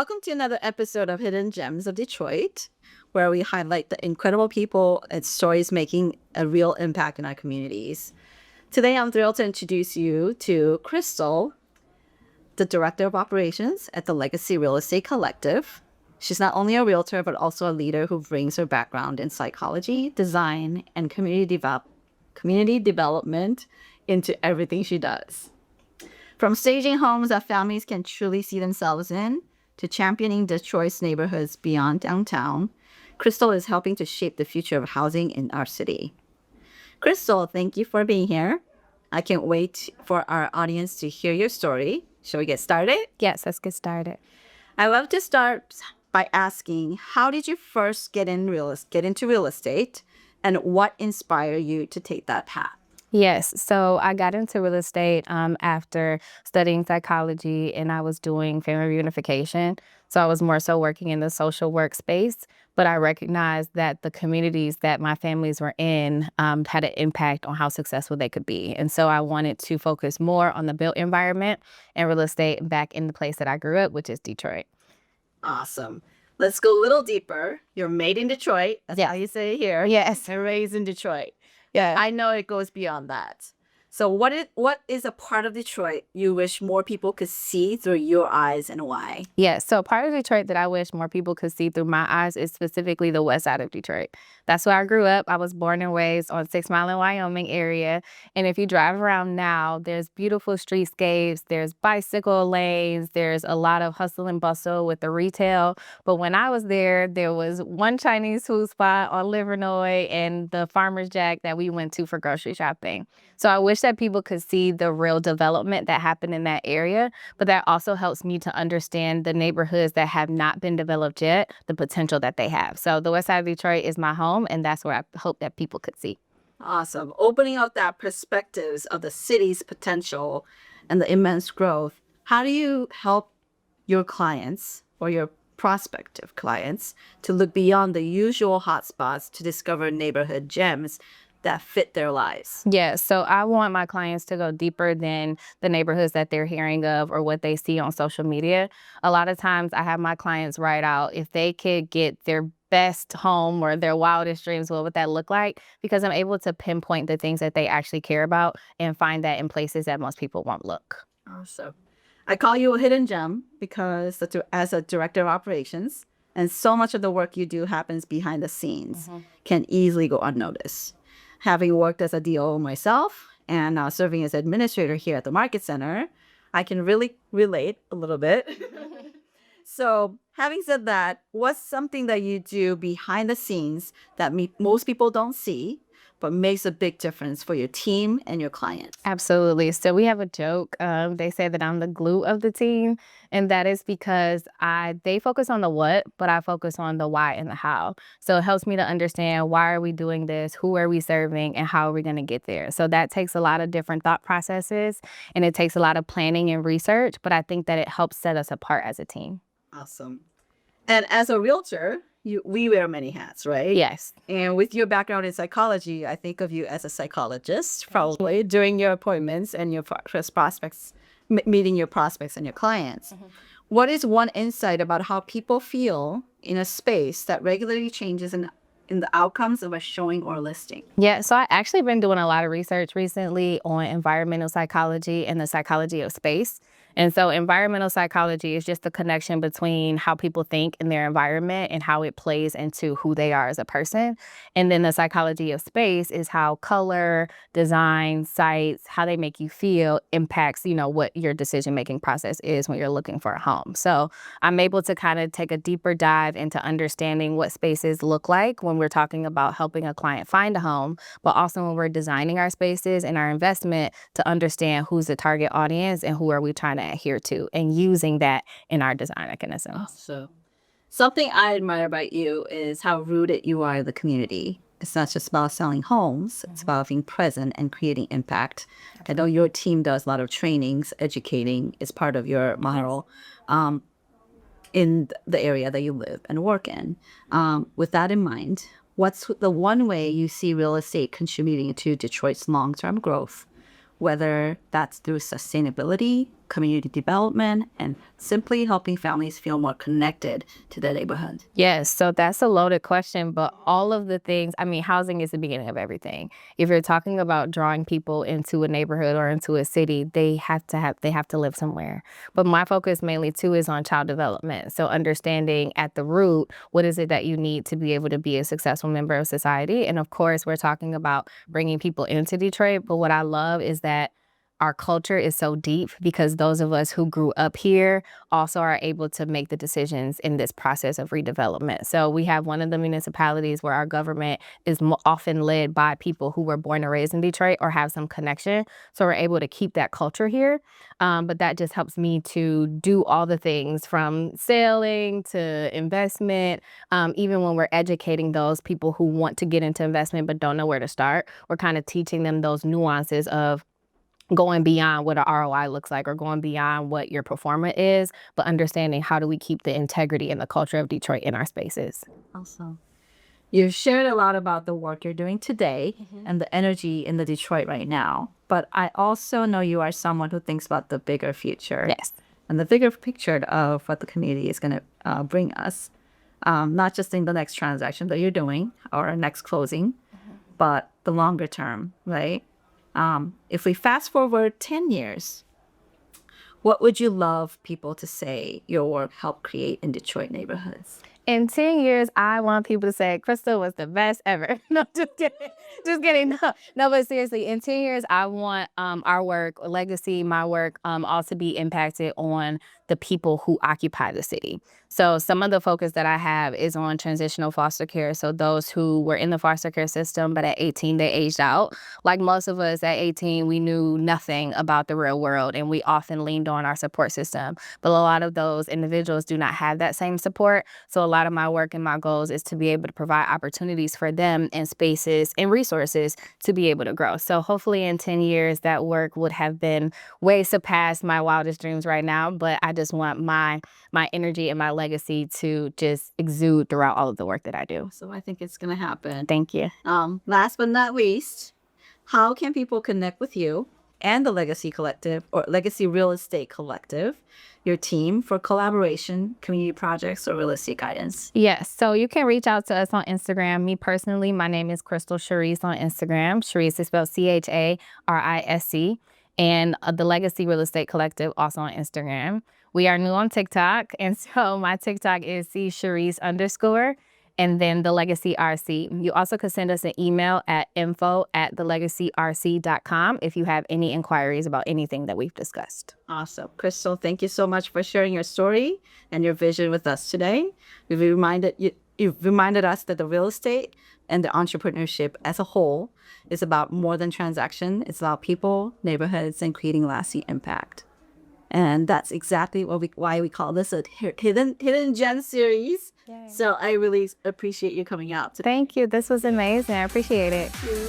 welcome to another episode of Hidden Gems of Detroit, where we highlight the incredible people and stories making a real impact in our communities. Today, I'm thrilled to introduce you to Crystal, the Director of Operations at the Legacy Real Estate Collective. She's not only a realtor, but also a leader who brings her background in psychology, design, and community development into everything she does. From staging homes that families can truly see themselves in, to championing Detroit's neighborhoods beyond downtown, Crystal is helping to shape the future of housing in our city. Crystal, thank you for being here. I can't wait for our audience to hear your story. Shall we get started? Yes, let's get started. I love to start by asking, how did you first get into real estate, and what inspired you to take that path? Yes, so I got into real estate after studying psychology, and I was doing family reunification. So I was more so working in the social workspace, but I recognized that the communities that my families were in had an impact on how successful they could be. And so I wanted to focus more on the built environment and real estate back in the place that I grew up, which is Detroit. Awesome. Let's go a little deeper. You're made in Detroit. That's how you say it here. Yes. And raised in Detroit. Yeah. I know it goes beyond that. So what is a part of Detroit you wish more people could see through your eyes, and why? Yeah, so part of Detroit that I wish more people could see through my eyes is specifically the west side of Detroit. That's where I grew up. I was born and raised on 6 Mile in Wyoming area. And if you drive around now, there's beautiful streetscapes, there's bicycle lanes, there's a lot of hustle and bustle with the retail. But when I was there, there was one Chinese food spot on Livernois and the Farmer's Jack that we went to for grocery shopping. So I wish that people could see the real development that happened in that area, but that also helps me to understand the neighborhoods that have not been developed yet, the potential that they have. So the west side of Detroit is my home, and that's where I hope that people could see. Awesome. Opening up that perspectives of the city's potential and the immense growth. How do you help your clients or your prospective clients to look beyond the usual hotspots to discover neighborhood gems that fit their lives? Yeah, so I want my clients to go deeper than the neighborhoods that they're hearing of or what they see on social media. A lot of times I have my clients write out if they could get their best home or their wildest dreams, what would that look like? Because I'm able to pinpoint the things that they actually care about and find that in places that most people won't look. Awesome. I call you a hidden gem because as a director of operations, and so much of the work you do happens behind the scenes, can easily go unnoticed. Having worked as a DO myself and now serving as administrator here at the Market Center, I can really relate a little bit. So having said that, what's something that you do behind the scenes that most people don't see, but makes a big difference for your team and your clients? Absolutely. So we have a joke. They say that I'm the glue of the team, and that is because they focus on the what, but I focus on the why and the how. So it helps me to understand why are we doing this, who are we serving, and how are we going to get there. So that takes a lot of different thought processes, and it takes a lot of planning and research, but I think that it helps set us apart as a team. Awesome. And as a realtor, we wear many hats, right? Yes. And with your background in psychology, I think of you as a psychologist, probably during your appointments and your prospects, meeting your prospects and your clients. What is one insight about how people feel in a space that regularly changes in the outcomes of a showing or listing? Yeah, so I actually been doing a lot of research recently on environmental psychology and the psychology of space. And so environmental psychology is just the connection between how people think in their environment and how it plays into who they are as a person. And then the psychology of space is how color, design, sights, how they make you feel impacts, what your decision-making process is when you're looking for a home. So I'm able to kind of take a deeper dive into understanding what spaces look like when we're talking about helping a client find a home, but also when we're designing our spaces and our investment to understand who's the target audience and who are we trying to adhere to, and using that in our design mechanisms. So something I admire about you is how rooted you are in the community. It's not just about selling homes, it's about being present and creating impact. I know your team does a lot of trainings, educating is part of your model in the area that you live and work in. With that in mind, what's the one way you see real estate contributing to Detroit's long-term growth, whether that's through sustainability, community development, and simply helping families feel more connected to their neighborhood? Yes, so that's a loaded question, but all of the things, I mean, housing is the beginning of everything. If you're talking about drawing people into a neighborhood or into a city, they have to live somewhere. But my focus mainly too is on child development. So understanding at the root, what is it that you need to be able to be a successful member of society? And of course, we're talking about bringing people into Detroit, but what I love is that our culture is so deep because those of us who grew up here also are able to make the decisions in this process of redevelopment. So we have one of the municipalities where our government is often led by people who were born and raised in Detroit or have some connection. So we're able to keep that culture here. But that just helps me to do all the things from selling to investment. Even when we're educating those people who want to get into investment but don't know where to start, we're kind of teaching them those nuances of going beyond what a ROI looks like or going beyond what your performance is, but understanding how do we keep the integrity and the culture of Detroit in our spaces. Awesome. You've shared a lot about the work you're doing today and the energy in the Detroit right now. But I also know you are someone who thinks about the bigger future Yes. and the bigger picture of what the community is going to bring us, not just in the next transaction that you're doing or next closing, but the longer term, right? If we fast forward 10 years, what would you love people to say your work helped create in Detroit neighborhoods? In 10 years, I want people to say Crystal was the best ever. No, just kidding. Just kidding. No, but seriously, in 10 years, I want our work, legacy, my work, all to be impacted on the people who occupy the city. So some of the focus that I have is on transitional foster care. So those who were in the foster care system, but at 18, they aged out. Like most of us at 18, we knew nothing about the real world and we often leaned on our support system. But a lot of those individuals do not have that same support. So a lot of my work and my goals is to be able to provide opportunities for them and spaces and resources to be able to grow. So hopefully in 10 years, that work would have been way surpassed my wildest dreams right now. But I just want my energy and my legacy to just exude throughout all of the work that I do. So I think it's going to happen. Thank you. Last but not least, how can people connect with you and the Legacy Collective or Legacy Real Estate Collective, your team, for collaboration, community projects, or real estate guidance? Yes. So you can reach out to us on Instagram. Me personally, my name is Crystal Charisse on Instagram. Charisse is spelled Charisc. And the Legacy Real Estate Collective also on Instagram. We are new on TikTok. And so my TikTok is ccharisse_. And then the Legacy RC. You also could send us an email at info@thelegacy.rc.com if you have any inquiries about anything that we've discussed. Awesome. Crystal, thank you so much for sharing your story and your vision with us today. You've reminded us that the real estate and the entrepreneurship as a whole is about more than transaction. It's about people, neighborhoods, and creating lasting impact. And that's exactly why we call this a hidden gem series. Yay. So I really appreciate you coming out today. Thank you. This was amazing. I appreciate it. Thank you.